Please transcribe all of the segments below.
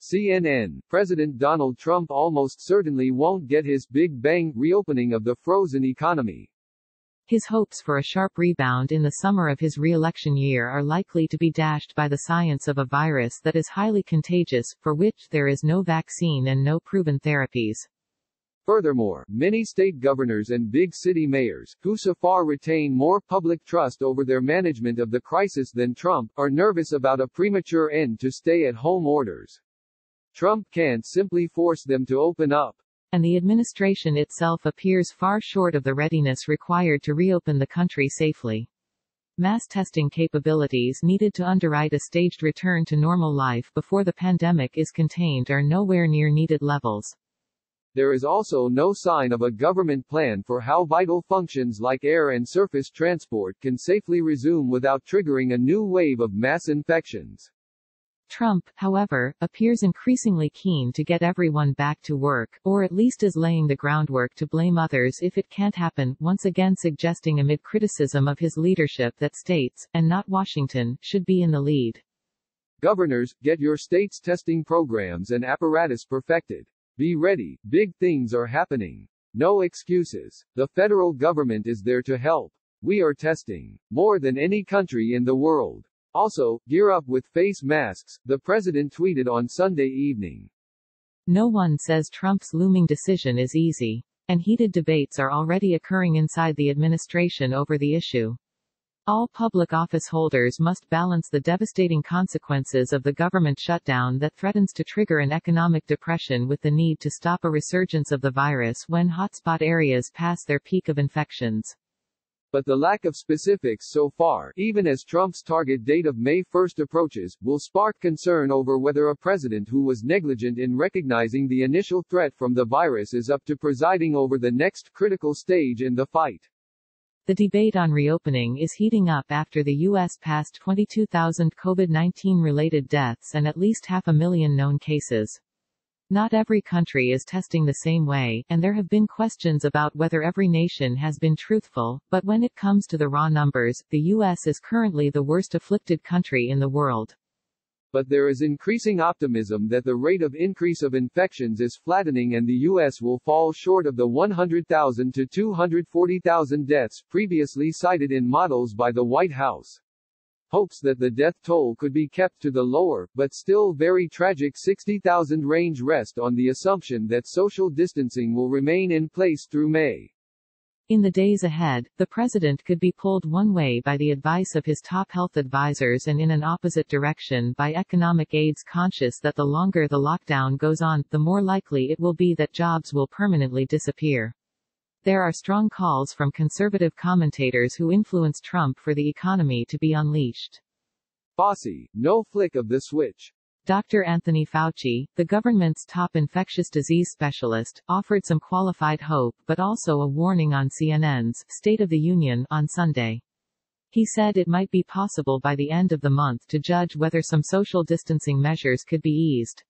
CNN, President Donald Trump almost certainly won't get his big bang reopening of the frozen economy. His hopes for a sharp rebound in the summer of his re-election year are likely to be dashed by the science of a virus that is highly contagious, for which there is no vaccine and no proven therapies. Furthermore, many state governors and big city mayors, who so far retain more public trust over their management of the crisis than Trump, are nervous about a premature end to stay-at-home orders. Trump can't simply force them to open up. And the administration itself appears far short of the readiness required to reopen the country safely. Mass testing capabilities needed to underwrite a staged return to normal life before the pandemic is contained are nowhere near needed levels. There is also no sign of a government plan for how vital functions like air and surface transport can safely resume without triggering a new wave of mass infections. Trump, however, appears increasingly keen to get everyone back to work, or at least is laying the groundwork to blame others if it can't happen, once again suggesting amid criticism of his leadership that states, and not Washington, should be in the lead. Governors, get your state's testing programs and apparatus perfected. Be ready, big things are happening. No excuses. The federal government is there to help. We are testing more than any country in the world. Also, gear up with face masks, the president tweeted on Sunday evening. No one says Trump's looming decision is easy. And heated debates are already occurring inside the administration over the issue. All public office holders must balance the devastating consequences of the government shutdown that threatens to trigger an economic depression with the need to stop a resurgence of the virus when hotspot areas pass their peak of infections. But the lack of specifics so far, even as Trump's target date of May 1 approaches, will spark concern over whether a president who was negligent in recognizing the initial threat from the virus is up to presiding over the next critical stage in the fight. The debate on reopening is heating up after the U.S. passed 22,000 COVID-19-related deaths and at least 500,000 known cases. Not every country is testing the same way, and there have been questions about whether every nation has been truthful, but when it comes to the raw numbers, the U.S. is currently the worst afflicted country in the world. But there is increasing optimism that the rate of increase of infections is flattening and the U.S. will fall short of the 100,000 to 240,000 deaths previously cited in models by the White House. Hopes that the death toll could be kept to the lower, but still very tragic 60,000 range rest on the assumption that social distancing will remain in place through May. In the days ahead, the president could be pulled one way by the advice of his top health advisors and in an opposite direction by economic aides conscious that the longer the lockdown goes on, the more likely it will be that jobs will permanently disappear. There are strong calls from conservative commentators who influence Trump for the economy to be unleashed. Fauci, no flick of the switch. Dr. Anthony Fauci, the government's top infectious disease specialist, offered some qualified hope but also a warning on CNN's State of the Union on Sunday. He said it might be possible by the end of the month to judge whether some social distancing measures could be eased.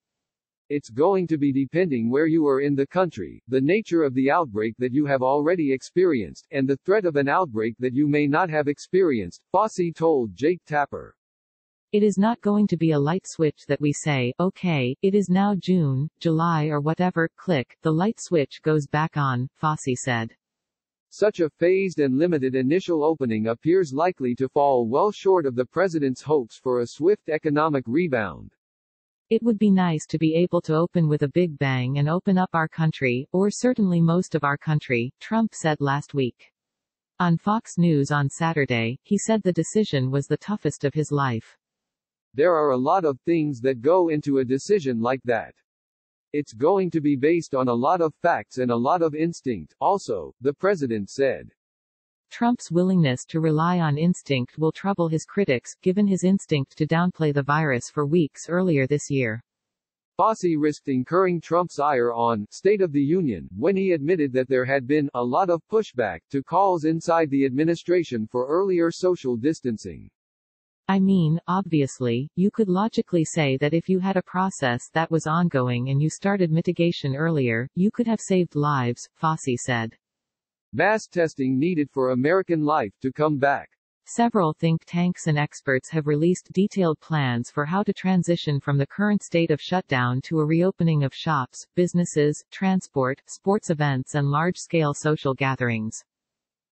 It's going to be depending where you are in the country, the nature of the outbreak that you have already experienced, and the threat of an outbreak that you may not have experienced, Fauci told Jake Tapper. It is not going to be a light switch that we say, okay, it is now June, July or whatever, click, the light switch goes back on, Fauci said. Such a phased and limited initial opening appears likely to fall well short of the president's hopes for a swift economic rebound. It would be nice to be able to open with a big bang and open up our country, or certainly most of our country, Trump said last week. On Fox News on Saturday, he said the decision was the toughest of his life. There are a lot of things that go into a decision like that. It's going to be based on a lot of facts and a lot of instinct, also, the president said. Trump's willingness to rely on instinct will trouble his critics, given his instinct to downplay the virus for weeks earlier this year. Fauci risked incurring Trump's ire on State of the Union when he admitted that there had been a lot of pushback to calls inside the administration for earlier social distancing. I mean, obviously, you could logically say that if you had a process that was ongoing and you started mitigation earlier, you could have saved lives, Fauci said. Mass testing needed for American life to come back. Several think tanks and experts have released detailed plans for how to transition from the current state of shutdown to a reopening of shops, businesses, transport, sports events and large-scale social gatherings.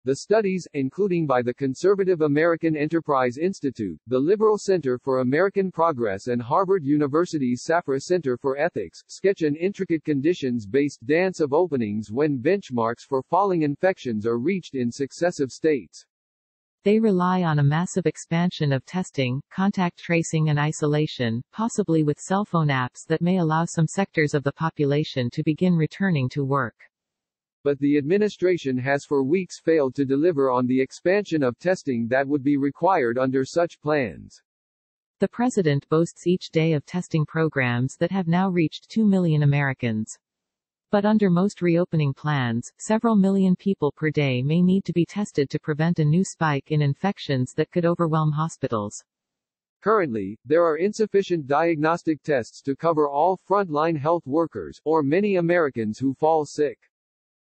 The studies, including by the conservative American Enterprise Institute, the Liberal Center for American Progress and Harvard University's Safra Center for Ethics, sketch an intricate conditions-based dance of openings when benchmarks for falling infections are reached in successive states. They rely on a massive expansion of testing, contact tracing and isolation, possibly with cell phone apps that may allow some sectors of the population to begin returning to work. But the administration has for weeks failed to deliver on the expansion of testing that would be required under such plans. The president boasts each day of testing programs that have now reached 2 million Americans. But under most reopening plans, several million people per day may need to be tested to prevent a new spike in infections that could overwhelm hospitals. Currently, there are insufficient diagnostic tests to cover all frontline health workers, or many Americans who fall sick.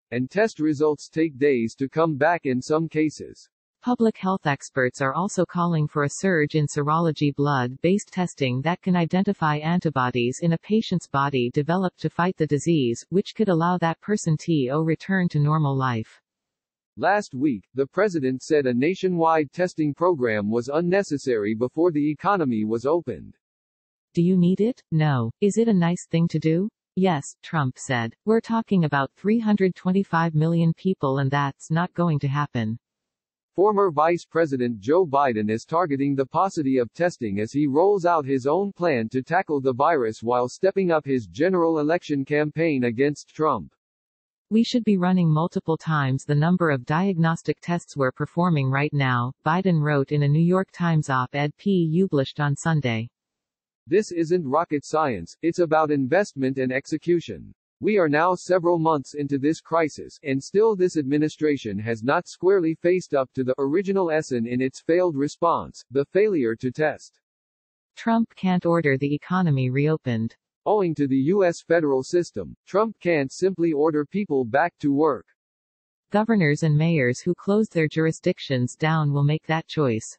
And test results take days to come back in some cases. Public health experts are also calling for a surge in serology blood-based testing that can identify antibodies in a patient's body developed to fight the disease, which could allow that person to return to normal life. Last week, the president said a nationwide testing program was unnecessary before the economy was opened. Do you need it? No. Is it a nice thing to do? Yes, Trump said. We're talking about 325 million people and that's not going to happen. Former Vice President Joe Biden is targeting the paucity of testing as he rolls out his own plan to tackle the virus while stepping up his general election campaign against Trump. We should be running multiple times the number of diagnostic tests we're performing right now, Biden wrote in a New York Times op-ed published on Sunday. This isn't rocket science, it's about investment and execution. We are now several months into this crisis, and still this administration has not squarely faced up to the original lesson in its failed response, the failure to test. Trump can't order the economy reopened. Owing to the U.S. federal system, Trump can't simply order people back to work. Governors and mayors who closed their jurisdictions down will make that choice.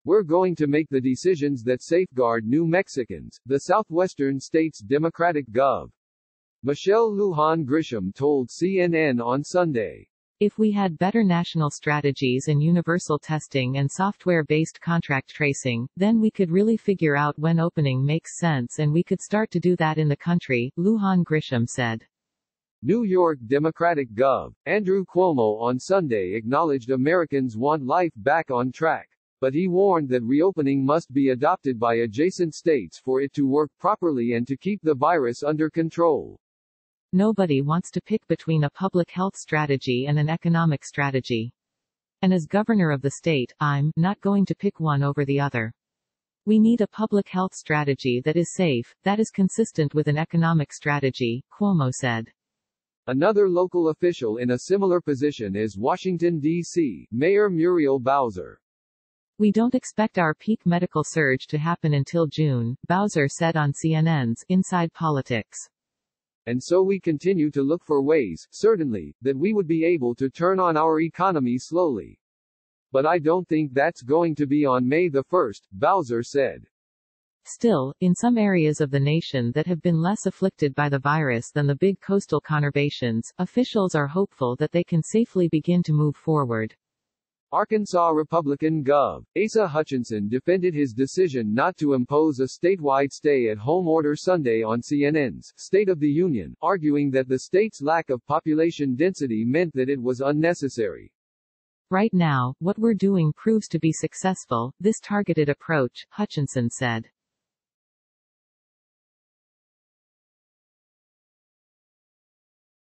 We're going to make the decisions that safeguard New Mexicans, the southwestern state's Democratic Gov. Michelle Lujan Grisham told CNN on Sunday. If we had better national strategies and universal testing and software-based contract tracing, then we could really figure out when opening makes sense and we could start to do that in the country, Lujan Grisham said. New York Democratic Gov. Andrew Cuomo on Sunday acknowledged Americans want life back on track. But he warned that reopening must be adopted by adjacent states for it to work properly and to keep the virus under control. Nobody wants to pick between a public health strategy and an economic strategy. And as governor of the state, I'm not going to pick one over the other. We need a public health strategy that is safe, that is consistent with an economic strategy, Cuomo said. Another local official in a similar position is Washington, D.C., Mayor Muriel Bowser. We don't expect our peak medical surge to happen until June, Bowser said on CNN's Inside Politics. And so we continue to look for ways, certainly, that we would be able to turn on our economy slowly. But I don't think that's going to be on May the 1st, Bowser said. Still, in some areas of the nation that have been less afflicted by the virus than the big coastal conurbations, officials are hopeful that they can safely begin to move forward. Arkansas Republican Gov. Asa Hutchinson defended his decision not to impose a statewide stay-at-home order Sunday on CNN's State of the Union, arguing that the state's lack of population density meant that it was unnecessary. Right now, what we're doing proves to be successful, this targeted approach, Hutchinson said.